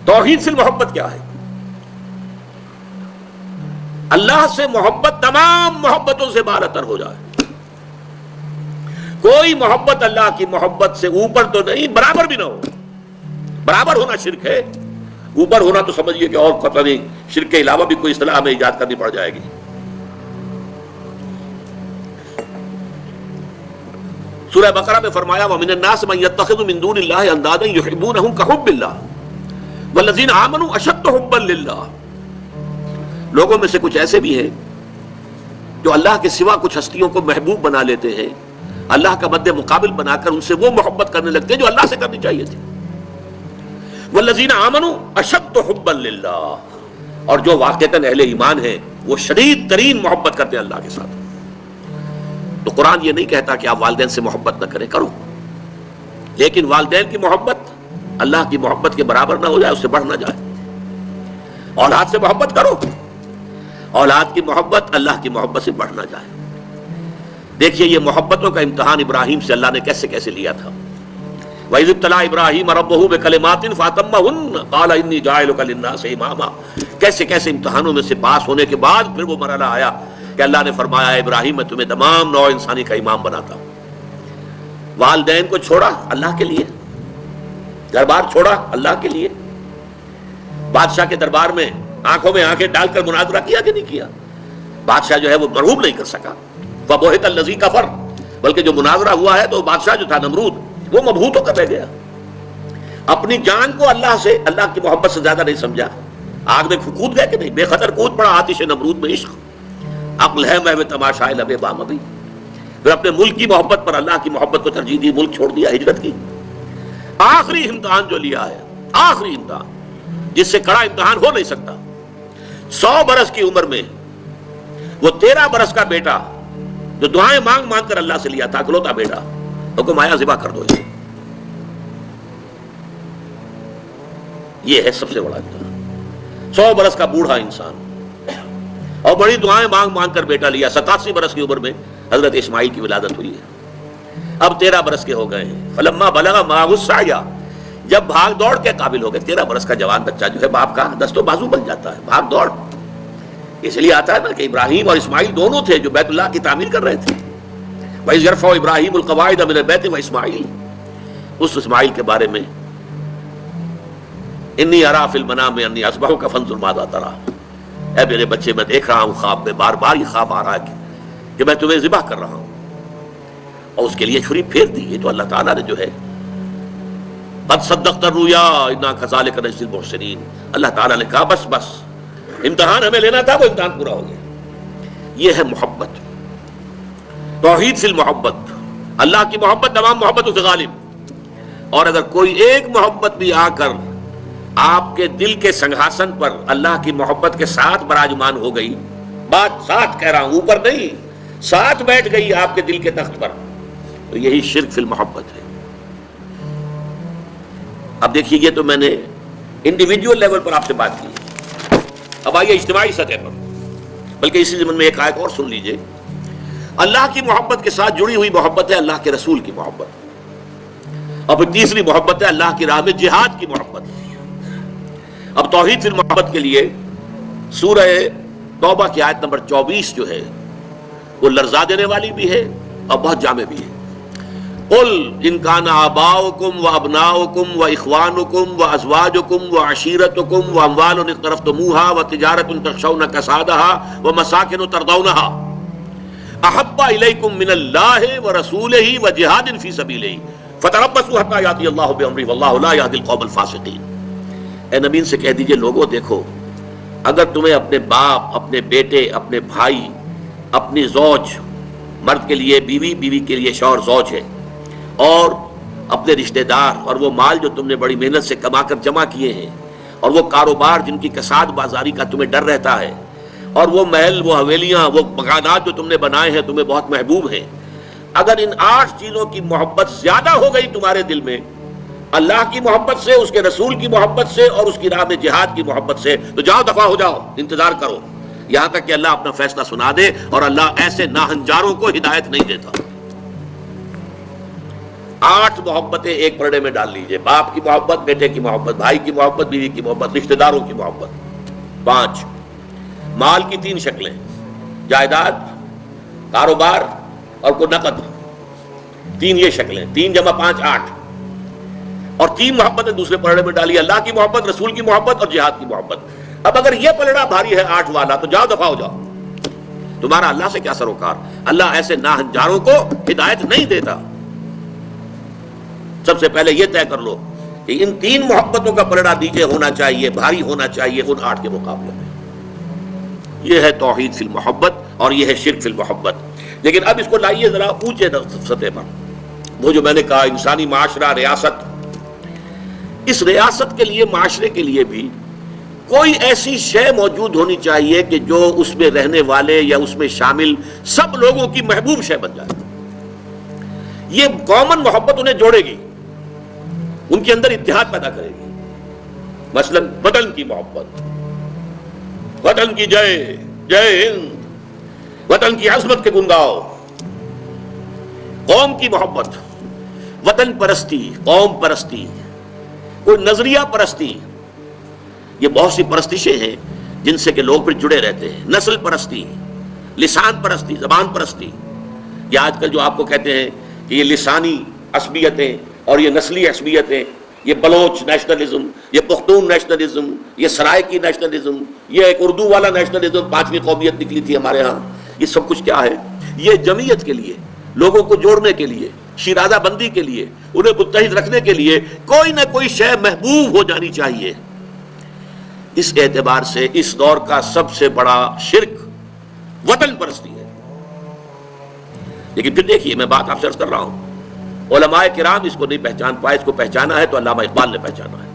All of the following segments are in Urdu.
توحید سے محبت کیا ہے؟ اللہ سے محبت تمام محبتوں سے بالاتر ہو جائے. کوئی محبت اللہ کی محبت سے اوپر تو نہیں، برابر بھی نہ ہو. برابر ہونا شرک ہے، اوپر ہونا تو سمجھیے کہ اور پتہ نہیں شرک کے علاوہ بھی کوئی اصطلاح ہمیں ایجاد کرنی پڑ جائے گی. سورہ بقرہ میں فرمایا وَمِنَ النَّاسِ مَن يَتَّخِذُ مِن دُونِ اللَّهِ أَندَادًا يُحِبُّونَهُم كَحُبِّ اللَّهِ وَالَّذِينَ آمَنُوا أَشَدُّ حُبًّا لِلَّهِ. لوگوں میں سے کچھ ایسے بھی ہیں جو اللہ کے سوا کچھ ہستیوں کو محبوب بنا لیتے ہیں، اللہ کا مد مقابل بنا کر ان سے وہ محبت کرنے لگتے ہیں جو اللہ سے کرنی چاہیے تھی. وَالَّذِينَ آمَنُوا أَشَدُّ حُبًّا لِلَّهِ، اور جو واقعتاً اہل ایمان ہیں وہ شدید ترین محبت کرتے ہیں اللہ کے ساتھ. تو قرآن یہ نہیں کہتا کہ آپ والدین سے محبت نہ کریں، کرو، لیکن والدین کی محبت اللہ کی محبت کے برابر نہ ہو جائے، اس سے بڑھ نہ جائے. اولاد سے محبت کرو، اولاد کی محبت اللہ کی محبت سے بڑھ نہ جائے. دیکھیے یہ محبتوں کا امتحان ابراہیم سے اللہ نے کیسے کیسے لیا تھا. وَإِذِ ابْتَلَىٰ إِبْرَاهِيمَ رَبُّهُ بِكَلِمَاتٍ فَأَتَمَّهُنَّ قَالَ إِنِّي جَاعِلُكَ لِلنَّاسِ إِمَامًا. کیسے کیسے امتحانوں میں سے پاس ہونے کے بعد پھر وہ مرحلہ آیا کہ اللہ نے فرمایا ابراہیم میں تمہیں تمام نوع انسانی کا امام بناتا ہوں. والدین کو چھوڑا اللہ کے لیے، دربار چھوڑا اللہ کے لیے. بادشاہ کے دربار میں آنکھوں میں آنکھیں ڈال کر مناظرہ کیا کہ نہیں کیا؟ بادشاہ جو ہے وہ مرعوب نہیں کر سکا. فَبُہِتَ الَّذِي كَفَرَ، بلکہ جو مناظرہ ہوا ہے تو بادشاہ جو تھا نمرود وہ مبہوت ہو کر رہ گیا. اپنی جان کو اللہ سے، اللہ کی محبت سے زیادہ نہیں سمجھا. آگ میں کود گئے کہ نہیں؟ بے خطر کود پڑا آتش نمرود میں عشق. عقل ہے محو تماشائے لب بام ابھی. پھر اپنے ملک کی محبت پر اللہ کی محبت کو ترجیح دی، ملک چھوڑ دیا، ہجرت کی. آخری امتحان جو لیا ہے، آخری امتحان جس سے کڑا امتحان ہو نہیں سکتا. 100 برس کی عمر میں وہ 13 برس کا بیٹا جو دعائیں مانگ مانگ کر اللہ سے لیا تھا، اکلوتا بیٹا، حکم آیا ذبح کر دو. یہ ہے سب سے بڑا امتحان. 100 برس کا بوڑھا انسان اور بڑی دعائیں مانگ مانگ کر بیٹا لیا. 87 برس کی عمر میں حضرت اسماعیل کی ولادت ہوئی ہے. اب 13 برس کے ہو گئے ہیں. فلما بلغ معه السعي، جب بھاگ دوڑ کے قابل ہو گئے. 13 برس کا جوان بچہ جو ہے باپ کا دست و بازو بن جاتا ہے، بھاگ دوڑ. اس لیے آتا ہے نا کہ ابراہیم اور اسماعیل دونوں تھے جو بیت اللہ کی تعمیر کر رہے تھے. وَإِذْ يَرْفَعُ إِبْرَاهِيمُ الْقَوَاعِدَ مِنَ الْبَيْتِ وَإِسْمَاعِيلُ، اس اسماعیل کے بارے میں انی ارا فی المنام انی اصبحک فانظر ماذا تری. اے میرے بچے میں دیکھ رہا ہوں خواب میں، بار بار یہ خواب آ رہا ہے کہ میں تمہیں ذبح کر رہا ہوں. اور اس کے لیے چھری پھیر دی. یہ تو اللہ تعالیٰ نے جو ہے قد صدقت الرؤیا انا کذالک نجزی المحسنین، اللہ تعالیٰ نے کہا بس بس امتحان ہمیں لینا تھا، وہ امتحان پورا ہو گیا. یہ ہے محبت، توحید فی المحبت. اللہ کی محبت تمام محبتوں سے غالب. اور اگر کوئی ایک محبت بھی آ کر آپ کے دل کے سنگھاسن پر اللہ کی محبت کے ساتھ براجمان ہو گئی، بات ساتھ کہہ رہا ہوں، اوپر نہیں، ساتھ بیٹھ گئی آپ کے دل کے تخت پر، تو یہی شرک فی المحبت ہے. اب دیکھیے یہ تو میں نے انڈیویجول لیول پر آپ سے بات کی. اب آئیے اجتماعی سطح پر، بلکہ اسی ضمن میں ایک آیت اور سن لیجئے. اللہ کی محبت کے ساتھ جڑی ہوئی محبت ہے اللہ کے رسول کی محبت. اور پھر تیسری محبت ہے اللہ کی راہ میں جہاد کی محبت. اب توحید فی المحبت کے لیے سورہ توبہ کی آیت نمبر 24 جو ہے وہ لرزا دینے والی بھی ہے اور بہت جامع بھی ہے. قل ان کان آباؤکم وابناؤکم واخوانکم وازواجکم وعشیرتکم واموال اقترفتموها وتجارۃ تخشون کسادها ومساکن ترضونها احب الیکم من اللہ ورسولہ وجہاد فی سبیلہ فتربصوا حتی یاتی اللہ بامرہ واللہ لا یہدی القوم الفاسقین. اے نبی سے کہہ دیجئے لوگوں دیکھو، اگر تمہیں اپنے باپ، اپنے بیٹے، اپنے بھائی، اپنی زوج، مرد کے لیے بیوی، بیوی کے لیے شوہر زوج ہے، اور اپنے رشتہ دار اور وہ مال جو تم نے بڑی محنت سے کما کر جمع کیے ہیں، اور وہ کاروبار جن کی کساد بازاری کا تمہیں ڈر رہتا ہے، اور وہ محل، وہ حویلیاں، وہ مکانات جو تم نے بنائے ہیں تمہیں بہت محبوب ہیں. اگر ان 8 چیزوں کی محبت زیادہ ہو گئی تمہارے دل میں اللہ کی محبت سے، اس کے رسول کی محبت سے اور اس کی راہ میں جہاد کی محبت سے، تو جاؤ دفع ہو جاؤ، انتظار کرو یہاں تک کہ اللہ اپنا فیصلہ سنا دے. اور اللہ ایسے ناہنجاروں کو ہدایت نہیں دیتا. 8 محبتیں ایک پرڑے میں ڈال لیجئے. باپ کی محبت، بیٹے کی محبت، بھائی کی محبت، بیوی کی محبت، رشتہ داروں کی محبت. 5 مال کی 3 شکلیں، جائیداد، کاروبار اور کوئی نقد. 3 یہ شکلیں، 3 جمع 5 8. اور 3 محبتیں دوسرے پلڑے میں ڈالی، اللہ کی محبت، رسول کی محبت اور جہاد کی محبت. اب اگر یہ پلڑا بھاری ہے 8 والا تو جاؤ دفع ہو جاؤ. تمہارا اللہ سے کیا سروکار. اللہ ایسے ناہنجاروں کو ہدایت نہیں دیتا. سب سے پہلے یہ طے کر لو کہ ان 3 محبتوں کا پلڑا نیچے ہونا چاہیے، بھاری ہونا چاہیے ان 8 کے مقابلے میں. یہ ہے توحید فی المحبت اور یہ ہے شرک فی المحبت. لیکن اب اس کو لائیے ذرا اونچے سطح پر. وہ جو میں نے کہا انسانی معاشرہ، ریاست، اس ریاست کے لیے، معاشرے کے لیے بھی کوئی ایسی شے موجود ہونی چاہیے کہ جو اس میں رہنے والے یا اس میں شامل سب لوگوں کی محبوب شے بن جائے. یہ کامن محبت انہیں جوڑے گی، ان کے اندر اتحاد پیدا کرے گی. مثلا وطن کی محبت، وطن کی جے جے ہند، وطن کی عظمت کے گن گاؤ. قوم کی محبت، وطن پرستی، قوم پرستی، کوئی نظریہ پرستی. یہ بہت سی پرستشیں ہیں جن سے کہ لوگ پھر جڑے رہتے ہیں. نسل پرستی، لسان پرستی، زبان پرستی. یہ آج کل جو آپ کو کہتے ہیں کہ یہ لسانی عصبیتیں اور یہ نسلی عصبیتیں، یہ بلوچ نیشنلزم، یہ پختون نیشنلزم، یہ سرائکی نیشنلزم، یہ ایک اردو والا نیشنلزم، 5ویں قومیت نکلی تھی ہمارے ہاں. یہ سب کچھ کیا ہے؟ یہ جمعیت کے لیے، لوگوں کو جوڑنے کے لیے، شیرازہ بندی کے لیے، انہیں متحد رکھنے کے لیے کوئی نہ کوئی شے محبوب ہو جانی چاہیے. اس اعتبار سے اس دور کا سب سے بڑا شرک وطن پرستی ہے. لیکن پھر دیکھیے، میں بات آپ سے عرض کر رہا ہوں، علماء کرام اس کو نہیں پہچان پائے. اس کو پہچانا ہے تو علامہ اقبال نے پہچانا ہے.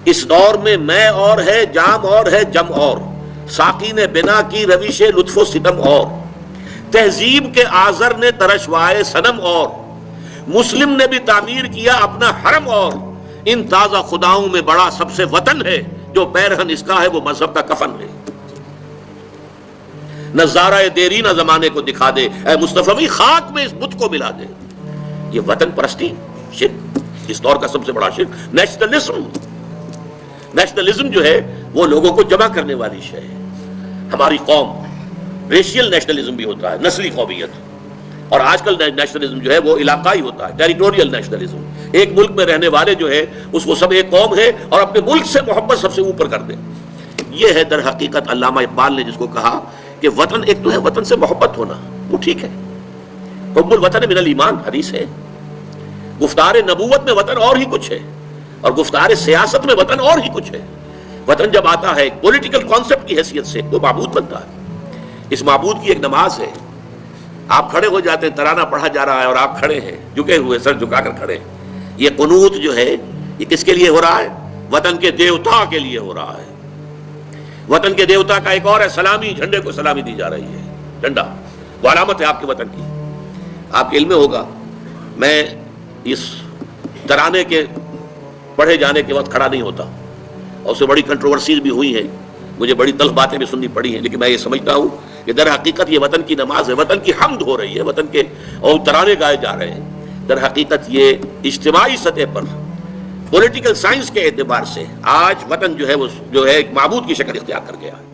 اس دور میں اور ہے، جام اور ہے، جم اور، ساقی نے بنا کی روش لطف و ستم اور، تہذیب کے آزر نے ترشوائے صنم اور، مسلم نے بھی تعمیر کیا اپنا حرم اور، ان تازہ خداؤں میں بڑا سب سے وطن ہے، جو پیرہن اس کا ہے وہ مذہب کا کفن ہے. نظارہ دیرینہ زمانے کو دکھا دے، اے مصطفی خاک میں اس بت کو ملا دے. یہ وطن پرستی شرک، اس دور کا سب سے بڑا شرک. نیشنلزم جو ہے وہ لوگوں کو جمع کرنے والی شے ہے. ہماری قوم، ریشیل نیشنلزم بھی ہوتا ہے، نسلی قومیت. اور آج کل نیشنلزم جو ہے وہ علاقائی ہوتا ہے، ٹیریٹوریل نیشنلزم. ایک ملک میں رہنے والے جو ہے اس کو سب ایک قوم ہے اور اپنے ملک سے محبت سب سے اوپر کر دے. یہ ہے در حقیقت علامہ اقبال نے جس کو کہا کہ وطن ایک تو ہے وطن سے محبت ہونا، وہ ٹھیک ہے، حب الوطن من الایمان حدیث ہے. گفتار نبوت میں وطن اور ہی کچھ ہے، اور گفتار سیاست میں وطن اور ہی کچھ ہے. وطن جب آتا ہے ایک پولیٹیکل کانسیپٹ کی حیثیت سے تو معبود بنتا ہے. اس معبود کی ایک نماز ہے. آپ کھڑے ہو جاتے ہیں، ترانہ پڑھا جا رہا ہے اور آپ کھڑے ہیں، جھکے ہوئے، سر جھکا کر کھڑے ہیں. یہ قنوت جو ہے یہ کس کے لیے ہو رہا ہے؟ وطن کے دیوتا کے لیے ہو رہا ہے. وطن کے دیوتا کا ایک اور ہے سلامی، جھنڈے کو سلامی دی جا رہی ہے. جھنڈا وہ علامت ہے آپ کے وطن کی. آپ کے علم میں ہوگا، میں اس ترانے کے پڑھے جانے کے وقت کھڑا نہیں ہوتا، اور اس سے بڑی کنٹروورسیز بھی ہوئی ہیں، مجھے بڑی تلخ باتیں بھی سننی پڑی ہیں. لیکن میں یہ سمجھتا ہوں کہ در حقیقت یہ وطن کی نماز ہے، وطن کی حمد ہو رہی ہے، وطن کے اور ترانے گائے جا رہے ہیں. در حقیقت یہ اجتماعی سطح پر پولیٹیکل سائنس کے اعتبار سے آج وطن جو ہے وہ جو ہے ایک معبود کی شکل اختیار کر گیا ہے.